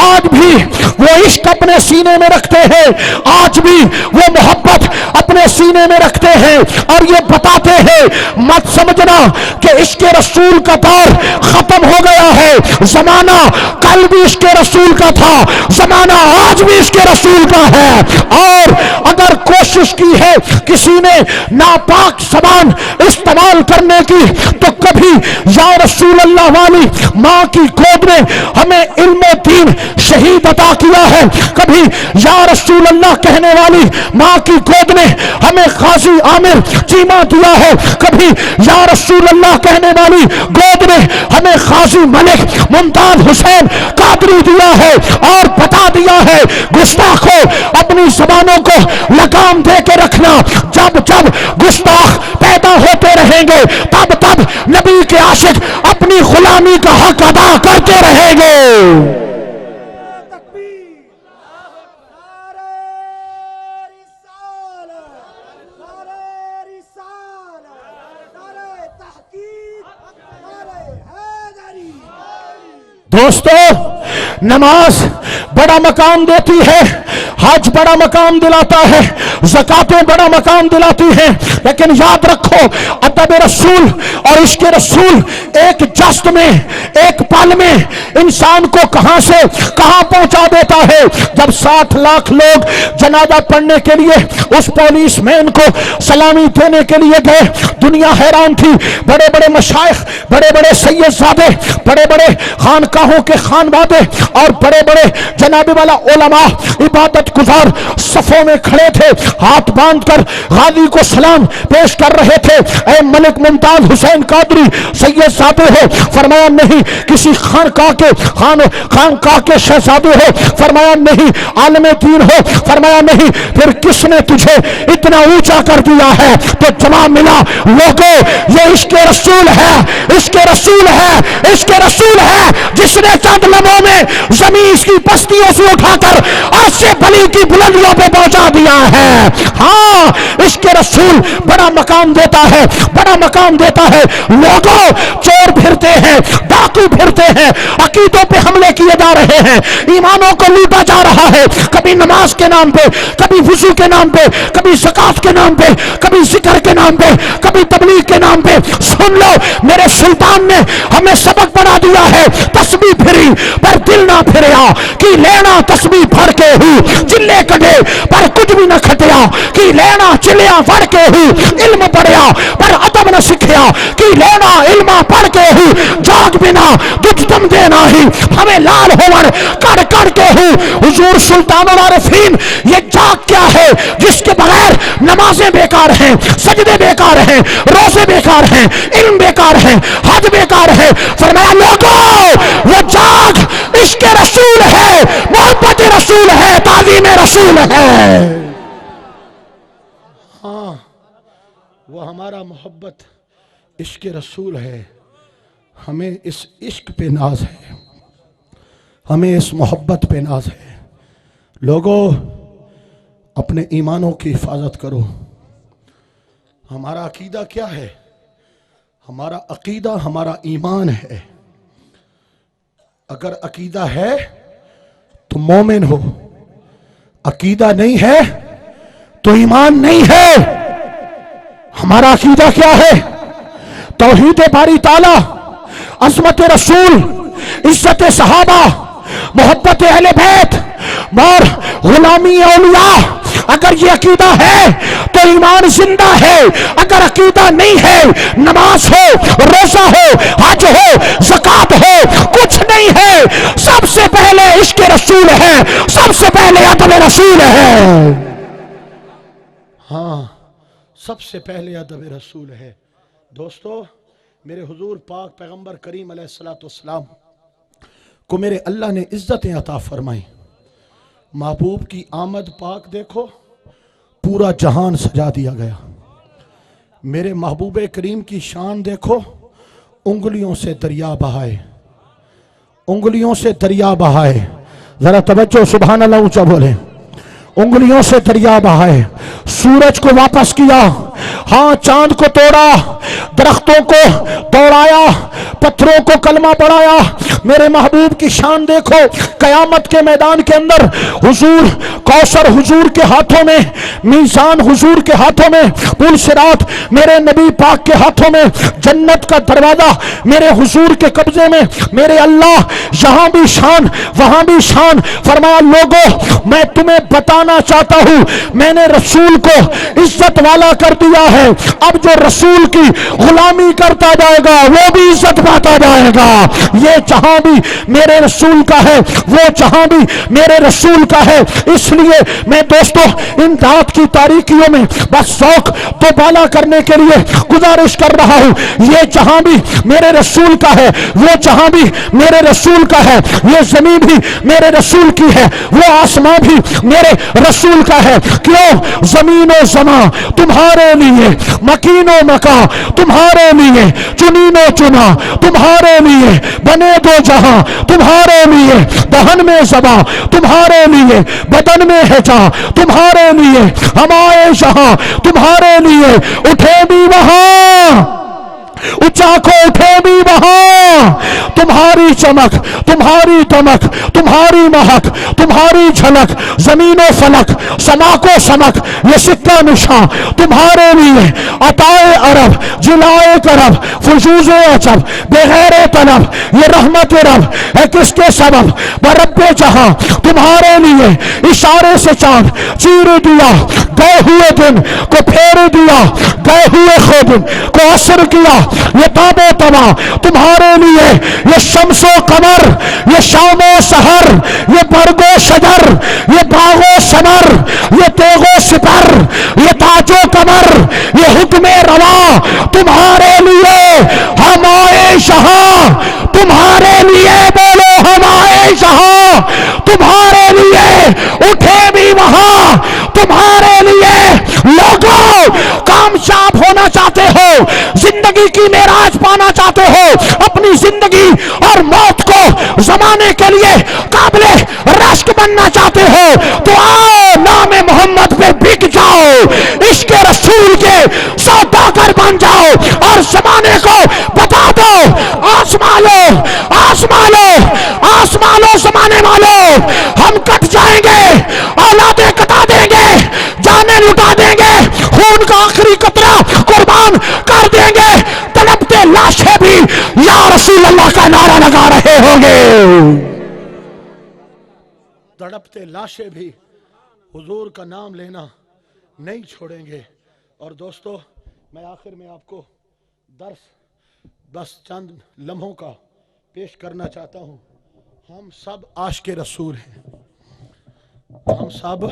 آج بھی وہ عشق اپنے سینے میں رکھتے ہیں، آج بھی وہ محبت اپنے سینے میں رکھتے ہیں، اور یہ بتاتے ہیں مت سمجھنا کہ عشق رسول کا دور ختم ہو گیا ہے. زمانہ کل بھی عشق رسول کا تھا، زمانہ آج بھی عشق رسول کا ہے. اور اگر کوشش کی ہے کسی نے ناپاک زبان استعمال کرنے کی تو کبھی یا رسول اللہ والی ماں کی گود میں ہمیں علم و دین شہید عطا کیا ہے، کبھی یا رسول اللہ کہنے والی ماں کی گود میں ہمیں غازی عامر چیمہ دیا ہے، کبھی یا رسول اللہ کہنے والی گود میں ہمیں غازی ملک ممتاز حسین قادری دیا ہے. اور بتا دیا ہے گستاخوں، اپنی زبانوں کو لگام دے کے رکھنا، جب جب گستاخ پیدا ہوتے رہیں گے تب نبی کے عاشق اپنی غلامی کا حق ادا کرتے رہیں گے. دوستو، نماز بڑا مقام دیتی ہے. حج بڑا مقام دلاتا ہے، زکاتیں بڑا مقام دلاتی ہیں، لیکن یاد رکھو ادب رسول اور عشق رسول ایک جست میں، ایک پل میں انسان کو کہاں سے کہاں پہنچا دیتا ہے۔ جب 60 لاکھ لوگ جنازہ پڑھنے کے لیے اس پولیس مین کو سلامی دینے کے لیے گئے، دنیا حیران تھی، بڑے بڑے مشائخ، بڑے بڑے سید زادے، بڑے بڑے خانقاہوں کے خانوادے اور بڑے بڑے جناب والا علماء عبادت گزار صفوں میں کھڑے تھے، ہاتھ باندھ کر غازی کو سلام پیش کر رہے تھے۔ اے ملک ممتاز حسین قادری سید زادے ہو؟ فرمایا نہیں۔ کسی خانقاہ کے شہزادے ہو؟ فرمایا نہیں۔ عالم دین ہو؟ فرمایا نہیں۔ پھر کس نے تجھے اتنا اونچا کر دیا ہے؟ تو جواب ملا، لوگوں یہ عشق رسول ہے، عشق رسول ہے، عشق رسول ہے جس نے چند لمحوں میں زمین کی پستیوں سے اٹھا کر عرش بلی کی بلندیوں پہ پہنچا دیا ہے۔ ہاں عشق رسول بڑا مقام دیتا ہے، بڑا مقام دیتا ہے۔ لوگوں چور پھرتے ہیں، ڈاکو پھرتے ہیں، عقیدوں پہ حملے کیے جا رہے ہیں، ایمانوں کو لوٹا جا رہا ہے، کبھی نماز کے نام پہ، کبھی وضو کے نام پہ، کبھی زکات کے نام پہ، کبھی ذکر کے نام پہ، کبھی تبلیغ کے نام پہ۔ سن لو میرے سلطان نے ہمیں سبق بنا دیا ہے، تسبیح پھری پر دل نہ پھریا، کی لینا تسبیح پھڑ کے ہوں، چلے کٹے پر کچھ بھی نہ کھٹیا، کی لینا چلیاں پڑھ کے ہوں، علم پڑھیا پر ادب نہ سکھیا، کی لینا علم پڑھ کے ہوں، جاگ بنا دکھ دم دینا ہی، ہمیں لال ہون کڑ کڑ کے ہوں۔ حضور سلطان العارفین یہ جاگ کیا ہے جس کے بغیر نمازیں بیکار ہیں، سجدے بیکار ہیں، روزے بیکار ہیں، علم بیکار ہیں، حج بیکار ہے۔ فرمایا لوگوں وہ جاگ عشق رسول ہے، محبت رسول ہے، تعظیم رسول ہے۔ ہاں وہ ہمارا محبت عشق رسول ہے، ہمیں اس عشق پہ ناز ہے، ہمیں اس محبت پہ ناز ہے۔ لوگوں اپنے ایمانوں کی حفاظت کرو۔ ہمارا عقیدہ کیا ہے؟ ہمارا عقیدہ ہمارا ایمان ہے۔ اگر عقیدہ ہے تو مومن ہو، عقیدہ نہیں ہے تو ایمان نہیں ہے۔ ہمارا عقیدہ کیا ہے؟ توحید باری تعالی، عظمت رسول، عزت صحابہ، محبت اہل بیت اور غلامی اولیاء۔ اگر یہ عقیدہ ہے تو ایمان زندہ ہے، اگر عقیدہ نہیں ہے، نماز ہو، روزہ ہو، حج ہو، زکات ہو، کچھ نہیں ہے۔ سب سے پہلے عشق رسول ہے، سب سے پہلے ادب رسول ہے۔ ہاں سب سے پہلے ادب رسول ہے۔ دوستو میرے حضور پاک پیغمبر کریم علیہ السلام کو میرے اللہ نے عزتیں عطا فرمائی۔ محبوب کی آمد پاک دیکھو، پورا جہان سجا دیا گیا۔ میرے محبوب کریم کی شان دیکھو، انگلیوں سے دریا بہائے، انگلیوں سے دریا بہائے۔ ذرا توجہ، سبحان اللہ اونچا بولے۔ انگلیوں سے دریا بہائے، سورج کو واپس کیا، ہاں چاند کو توڑا، درختوں کو دوڑایا، پتھروں کو کلمہ پڑھایا۔ میرے محبوب کی شان دیکھو، قیامت کے میدان کے اندر حضور، کوثر حضور کے ہاتھوں میں، میزان حضور کے ہاتھوں میں، پل صراط میرے نبی پاک کے ہاتھوں میں، جنت کا دروازہ میرے حضور کے قبضے میں۔ میرے اللہ یہاں بھی شان وہاں بھی شان۔ فرمایا لوگوں میں تمہیں بتانا چاہتا ہوں، میں نے رسول کو عزت والا کر دیا ہے، اب جو رسول کی غلامی کرتا جائے گا وہ بھی عزت پاتا جائے گا۔ یہ جہاں بھی میرے رسول کا ہے، وہ جہاں بھی میرے رسول کا ہے۔ اس لیے میں دوستو ان رات کی تاریکیوں میں بس ذوق تو بالا کرنے کے لیے گزارش کر رہا ہوں، یہ جہاں بھی میرے رسول کا ہے، وہ جہاں بھی میرے رسول کا ہے، یہ زمین بھی میرے رسول کی ہے، وہ آسمان بھی میرے رسول کا ہے۔ کیوں؟ زمین و زمان تمہارے لیے، مکین و مکان تمہارے لیے، چنین و چنا تمہارے لیے، بنے دو جہاں تمہارے لیے، دہن میں زباں تمہارے لیے، بدن میں ہے جاں تمہارے لیے، ہم آئے جہاں تمہارے لیے، اٹھے بھی وہاں اونچا کو اٹھے بھی وہاں تمہاری چمک، تمہاری دمک، تمہاری مہک، تمہاری جھلک، زمین و فلک، سما کو سمک، یہ سکہ نشان تمہارے لیے، عطائے عرب، جلائے کرب، فجوز عجب، بغیر طلب، یہ رحمت رب ہے کس کے سبب؟ برب جہاں تمہارے لیے اشارے سے چاند چیر دیا، گئے ہوئے دن کو پھیر دیا، گئے ہوئے خود کو اثر کیا، یہ تاب و تما تمہارے لیے، یہ شمس و قمر، یہ شام و سحر، یہ برگ و شجر، یہ باغ و ثمر، یہ تیغ و سپر، یہ تاج و کمر، یہ حکم روا تمہارے لیے، ہم آئے شہاں تمہارے لیے، بولو ہم آئے شہاں تمہارے لیے، اٹھے بھی وہاں تمہارے لیے۔ لوگوں کامیاب ہونا چاہتے ہو، زندگی کی معراج پانا چاہتے ہو، اپنی زندگی اور موت کو زمانے کے لیے قابل رشک بننا چاہتے ہو تو آؤ نام محمد پہ بک جاؤ، عشق رسول کے سوداگر بن جاؤ اور زمانے کو بتا دو آسمان لو، آسمان لو، آسمان لو زمانے والو، ہم کٹ جائیں گے، اولادیں کٹا دیں گے، جانیں لٹا دیں گے، خون کا آخری قطرہ قربان کر دیں گے، تڑپتے لاشیں بھی یا رسول اللہ کا نعرہ لگا رہے ہوں گے، تڑپتے لاشیں بھی حضور کا نام لینا نہیں چھوڑیں گے۔ اور دوستو میں آخر میں آپ کو درس بس چند لمحوں کا پیش کرنا چاہتا ہوں۔ ہم سب عاشق رسول ہیں، ہم سب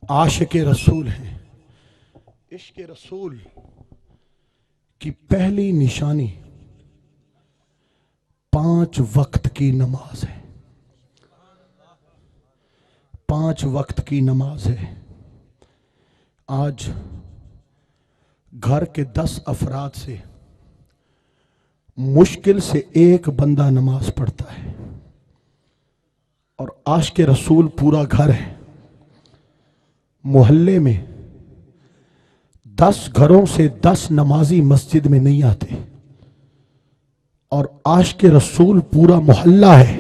عاشق رسول ہیں۔ عشق رسول کی پہلی نشانی 5 وقت کی نماز ہے، 5 وقت کی نماز ہے۔ آج گھر کے 10 افراد سے مشکل سے ایک بندہ نماز پڑھتا ہے، اور عاشق رسول پورا گھر ہے۔ محلے میں 10 گھروں سے 10 نمازی مسجد میں نہیں آتے، اور عاشق رسول پورا محلہ ہے۔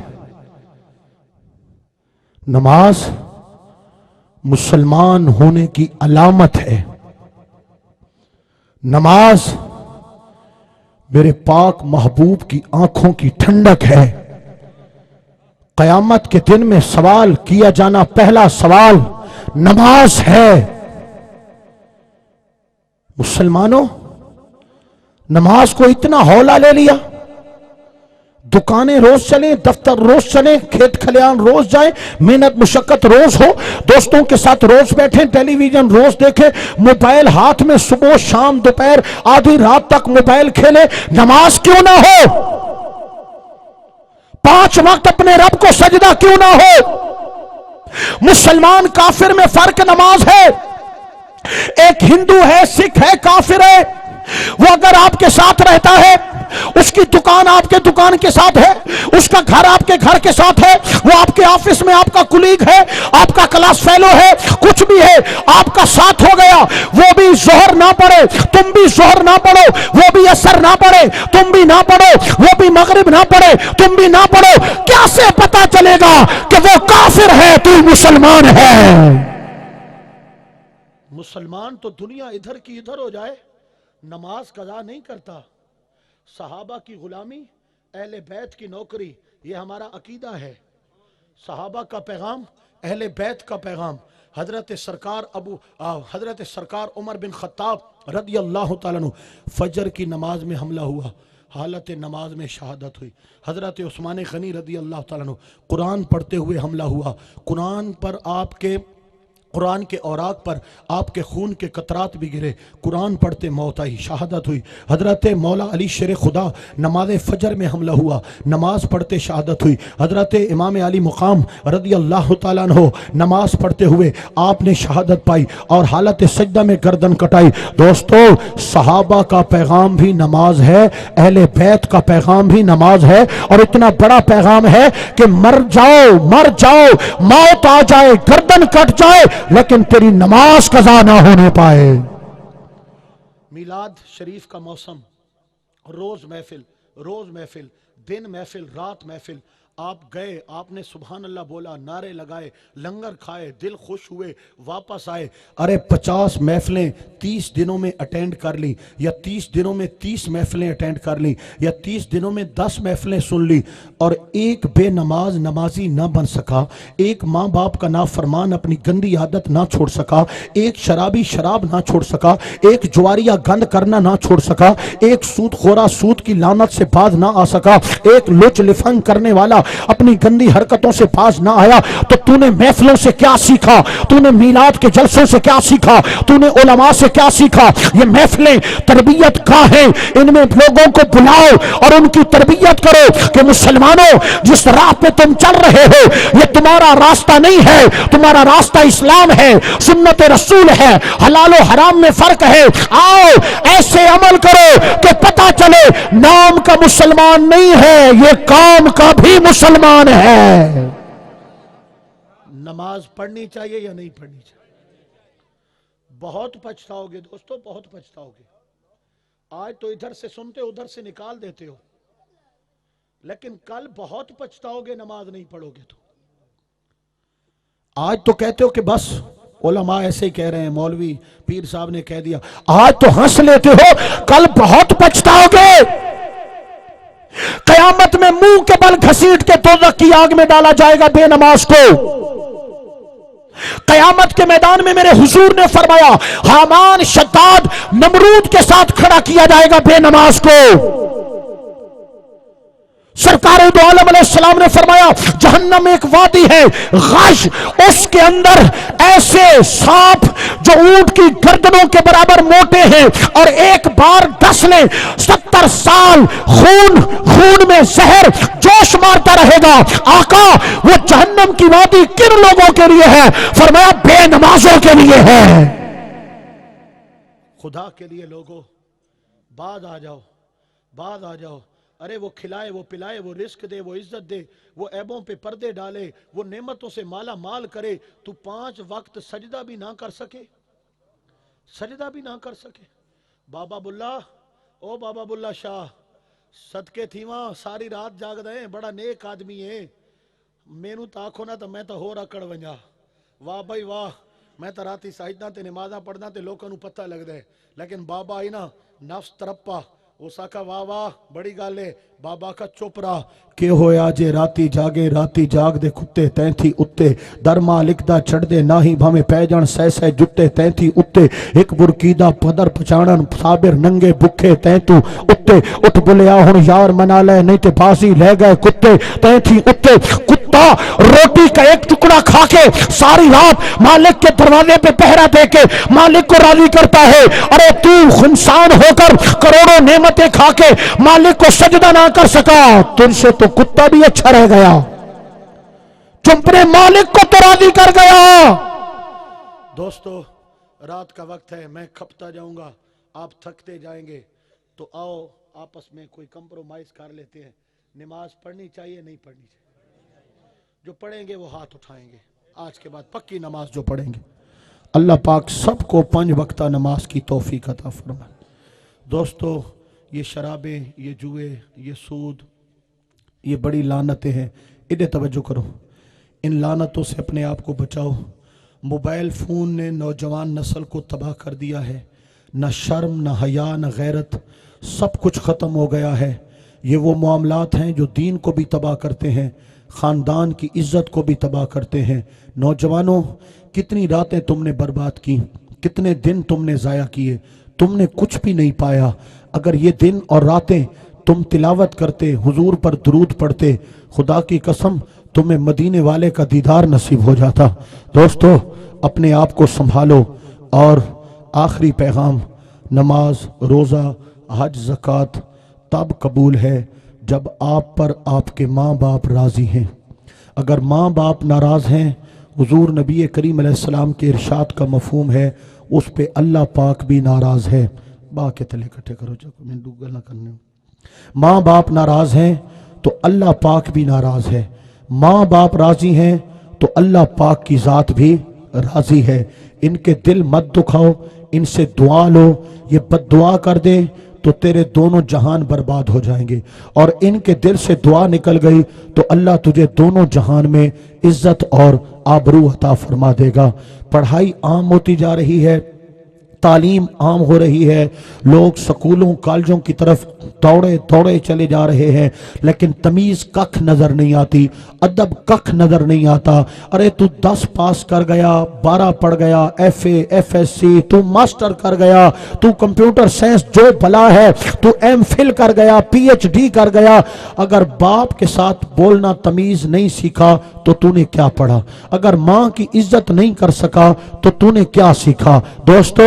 نماز مسلمان ہونے کی علامت ہے، نماز میرے پاک محبوب کی آنکھوں کی ٹھنڈک ہے۔ قیامت کے دن میں سوال کیا جانا پہلا سوال نماز ہے۔ مسلمانوں، نماز کو اتنا ہولا لے لیا، دکانیں روز چلیں، دفتر روز چلیں، کھیت کھلیان روز جائیں، محنت مشقت روز ہو، دوستوں کے ساتھ روز بیٹھیں، ٹیلی ویژن روز دیکھیں، موبائل ہاتھ میں صبح شام دوپہر آدھی رات تک موبائل کھیلیں، نماز کیوں نہ ہو؟ 5 وقت اپنے رب کو سجدہ کیوں نہ ہو؟ مسلمان کافر میں فرق نماز ہے۔ ایک ہندو ہے، سکھ ہے، کافر ہے، وہ اگر آپ کے ساتھ رہتا ہے، اس کی دکان آپ کے دکان کے ساتھ ہے، اس کا گھر آپ کے گھر کے ساتھ ہے، وہ آپ کے آفس میں آپ کا کلیگ ہے، آپ کا کلاس فیلو ہے، کچھ بھی ہے، آپ کا ساتھ ہو گیا، وہ بھی ظہر نہ پڑھے تم بھی ظہر نہ پڑھو، وہ بھی عصر نہ پڑھے تم بھی نہ پڑھو، وہ بھی مغرب نہ پڑھے تم بھی نہ پڑھو، کیسے پتا چلے گا کہ وہ کافر ہے تو مسلمان ہے؟ مسلمان تو دنیا ادھر کی ادھر ہو جائے، نماز قضا نہیں کرتا۔ صحابہ کی غلامی، اہل بیت کی نوکری، یہ ہمارا عقیدہ ہے۔ صحابہ کا پیغام، اہل بیت کا پیغام۔ حضرت سرکار عمر بن خطاب رضی اللہ تعالیٰ عنہ، فجر کی نماز میں حملہ ہوا، حالت نماز میں شہادت ہوئی۔ حضرت عثمان غنی رضی اللہ تعالیٰ عنہ، قرآن پڑھتے ہوئے حملہ ہوا، قرآن کے اوراق پر آپ کے خون کے قطرات بھی گرے، قرآن پڑھتے موت آئی، شہادت ہوئی۔ حضرت مولا علی شیر خدا، نماز فجر میں حملہ ہوا، نماز پڑھتے شہادت ہوئی۔ حضرت امام علی مقام رضی اللہ تعالیٰ عنہ، نماز پڑھتے ہوئے آپ نے شہادت پائی اور حالت سجدہ میں گردن کٹائی۔ دوستو، صحابہ کا پیغام بھی نماز ہے، اہل بیت کا پیغام بھی نماز ہے، اور اتنا بڑا پیغام ہے کہ مر جاؤ، موت آ جائے، گردن کٹ جائے، لیکن تیری نماز قضا نہ ہونے پائے۔ میلاد شریف کا موسم، روز محفل، دن محفل، رات محفل، آپ گئے، آپ نے سبحان اللہ بولا، نعرے لگائے، لنگر کھائے، دل خوش ہوئے، واپس آئے۔ ارے 50 محفلیں 30 دنوں میں اٹینڈ کر لی، یا 30 دنوں میں 30 محفلیں اٹینڈ کر لی، یا 30 دنوں میں 10 محفلیں سن لی، اور ایک بے نماز نمازی نہ بن سکا، ایک ماں باپ کا نافرمان اپنی گندی عادت نہ چھوڑ سکا، ایک شرابی شراب نہ چھوڑ سکا، ایک جواریہ گند کرنا نہ چھوڑ سکا، ایک سود خورا سود کی لعنت سے باز نہ آ سکا، ایک لچ لفنگ کرنے والا اپنی گندی حرکتوں سے باز نہ آیا، تو تو نے محفلوں سے کیا سیکھا؟ تو نے میلاد کے جلسوں سے کیا سیکھا؟ تو نے علماء سے کیا سیکھا؟ یہ محفلیں تربیت گاہ ہیں، ان میں لوگوں کو بلاؤ اور ان کی تربیت کرو کہ مسلمانوں، جس راہ پہ تم چل رہے ہو یہ تمہارا راستہ نہیں ہے، تمہارا راستہ اسلام ہے، سنت رسول ہے، حلال و حرام میں فرق ہے، آؤ ایسے عمل کرو کہ پتہ چلے نام کا مسلمان نہیں ہے، یہ کام کا بھی مسلمان ہے۔ نماز پڑھنی چاہیے یا نہیں پڑھنی چاہیے؟ بہت پچھتاؤ گے دوستو، بہت پچھتاؤ گے۔ آج تو ادھر سے سنتے ادھر سے نکال دیتے ہو، لیکن کل بہت پچھتاؤ گے نماز نہیں پڑھو گے تو۔ آج تو کہتے ہو کہ بس علماء ایسے ہی کہہ رہے ہیں، مولوی پیر صاحب نے کہہ دیا، آج تو ہنس لیتے ہو، کل بہت پچھتاؤ گے۔ قیامت میں منہ کے بل گھسیٹ کے دوزخ کی آگ میں ڈالا جائے گا بے نماز کو۔ قیامت کے میدان میں میرے حضور نے فرمایا حامان شداد نمرود کے ساتھ کھڑا کیا جائے گا بے نماز کو۔ سرکار دو عالم علیہ السلام نے فرمایا جہنم ایک وادی ہے غش، اس کے اندر ایسے سانپ جو اونٹ کی گردنوں کے برابر موٹے ہیں، اور ایک بار ڈس لیں 70 سال خون میں زہر جوش مارتا رہے گا۔ آقا وہ جہنم کی وادی کن لوگوں کے لیے ہے؟ فرمایا بے نمازوں کے لیے ہے۔ خدا کے لیے لوگوں بعد آ جاؤ، بعد آ جاؤ۔ ارے وہ کھلائے، وہ پلائے، وہ رزق دے، وہ عزت دے، وہ عیبوں پہ پردے ڈالے، وہ نعمتوں سے مالا مال کرے، تو 5 وقت سجدہ بھی نہ کر سکے، سجدہ بھی نہ کر سکے۔ بابا بلا، او بابا بلا شاہ صدقے تھی وہاں ساری رات جاگ دیں، بڑا نیک آدمی ہے، مینو تاکھو نہ تو میں تو ہو رکڑ ونجا، واہ بھائی واہ، میں تو راتی ساجدہ تے نمازہ پڑھنا تے لوگوں نو پتہ لگ دے، لیکن بابا آئی نا نفس ترپا، اس آکھا واہ واہ بڑی گال ہے، بابا کا چپ رہا کہ ہویا جے راتی جاگے راتی جاگ دے کتے تین تھی اتے در مالک دا چڑھ دے نہ ہی بھامے پہ جان سہ سہ جتے تین تھی اتے ایک برکیدہ پدر پچانن صابر ننگے بکھے تین تو اتے اٹھ بلیا ہن یار منا لے نہیں تے بازی لے گئے کتے تین تھی اتے۔ کتا روٹی کا ایک ٹکڑا کھا کے ساری رات مالک کے دروازے پہ پہرا دے کے مالک کو راضی کرتا ہے، ارے تو خنسان ہو کر کروڑوں نعمتیں کھا کے مالک کو سجدہ نہ کر سکا، تجھ سے تو کتا بھی اچھا رہ گیا، تم اپنے مالک کو تو راضی کر گیا۔ دوستو رات کا وقت ہے، میں کھپتا جاؤں گا، آپ تھکتے جائیں گے، تو آؤ آپس میں کوئی کمپرومائز کر لیتے ہیں۔ نماز پڑھنی چاہیے نہیں پڑھنی چاہیے؟ جو پڑھیں گے وہ ہاتھ اٹھائیں گے، آج کے بعد پکی نماز جو پڑھیں گے۔ اللہ پاک سب کو 5 وقتہ نماز کی توفیق عطا فرمائے۔ دوستو یہ شرابیں، یہ جوئے، یہ سود، یہ بڑی لعنتیں ہیں، انہیں توجہ کرو، ان لعنتوں سے اپنے آپ کو بچاؤ۔ موبائل فون نے نوجوان نسل کو تباہ کر دیا ہے، نہ شرم، نہ حیا، نہ غیرت، سب کچھ ختم ہو گیا ہے۔ یہ وہ معاملات ہیں جو دین کو بھی تباہ کرتے ہیں، خاندان کی عزت کو بھی تباہ کرتے ہیں۔ نوجوانوں کتنی راتیں تم نے برباد کی، کتنے دن تم نے ضائع کیے، تم نے کچھ بھی نہیں پایا۔ اگر یہ دن اور راتیں تم تلاوت کرتے، حضور پر درود پڑھتے، خدا کی قسم تمہیں مدینے والے کا دیدار نصیب ہو جاتا۔ دوستو اپنے آپ کو سنبھالو، اور آخری پیغام، نماز، روزہ، حج، زکوٰۃ تب قبول ہے جب آپ پر آپ کے ماں باپ راضی ہیں۔ اگر ماں باپ ناراض ہیں، حضور نبی کریم علیہ السلام کے ارشاد کا مفہوم ہے اس پہ اللہ پاک بھی ناراض ہے۔ با کے تلے کٹھے کرو جو میں گل نہ کرنے ہوں۔ ماں باپ ناراض ہیں تو اللہ پاک بھی ناراض ہے، ماں باپ راضی ہیں تو اللہ پاک کی ذات بھی راضی ہے۔ ان کے دل مت دکھاؤ، ان سے دعا لو، یہ بد دعا کر دے تو تیرے دونوں جہان برباد ہو جائیں گے، اور ان کے دل سے دعا نکل گئی تو اللہ تجھے دونوں جہان میں عزت اور آبرو عطا فرما دے گا۔ پڑھائی عام ہوتی جا رہی ہے، تعلیم عام ہو رہی ہے، لوگ سکولوں کالجوں کی طرف دوڑے دوڑے چلے جا رہے ہیں، لیکن تمیز ککھ نظر نہیں آتی، ادب ککھ نظر نہیں آتا۔ ارے تو 10 پاس کر گیا، 12 پڑھ گیا، F A, F S C, تو ماسٹر کر گیا، تو کمپیوٹر سائنس جو بلا ہے، تو ایم فل کر گیا، پی ایچ ڈی کر گیا، اگر باپ کے ساتھ بولنا تمیز نہیں سیکھا تو تو نے کیا پڑھا؟ اگر ماں کی عزت نہیں کر سکا تو تو نے کیا سیکھا؟ دوستو،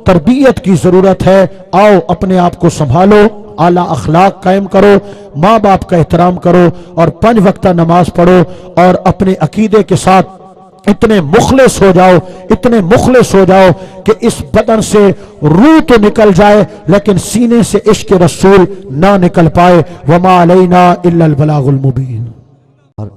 تربیت کی ضرورت ہے۔ آؤ اپنے آپ کو سنبھالو، اعلیٰ اخلاق قائم کرو، ماں باپ کا احترام کرو، اور 5 وقتہ نماز پڑھو، اور اپنے عقیدے کے ساتھ اتنے مخلص ہو جاؤ، اتنے مخلص ہو جاؤ کہ اس بدن سے روح تو نکل جائے لیکن سینے سے عشق رسول نہ نکل پائے۔ وما علینا الا البلاغ المبین۔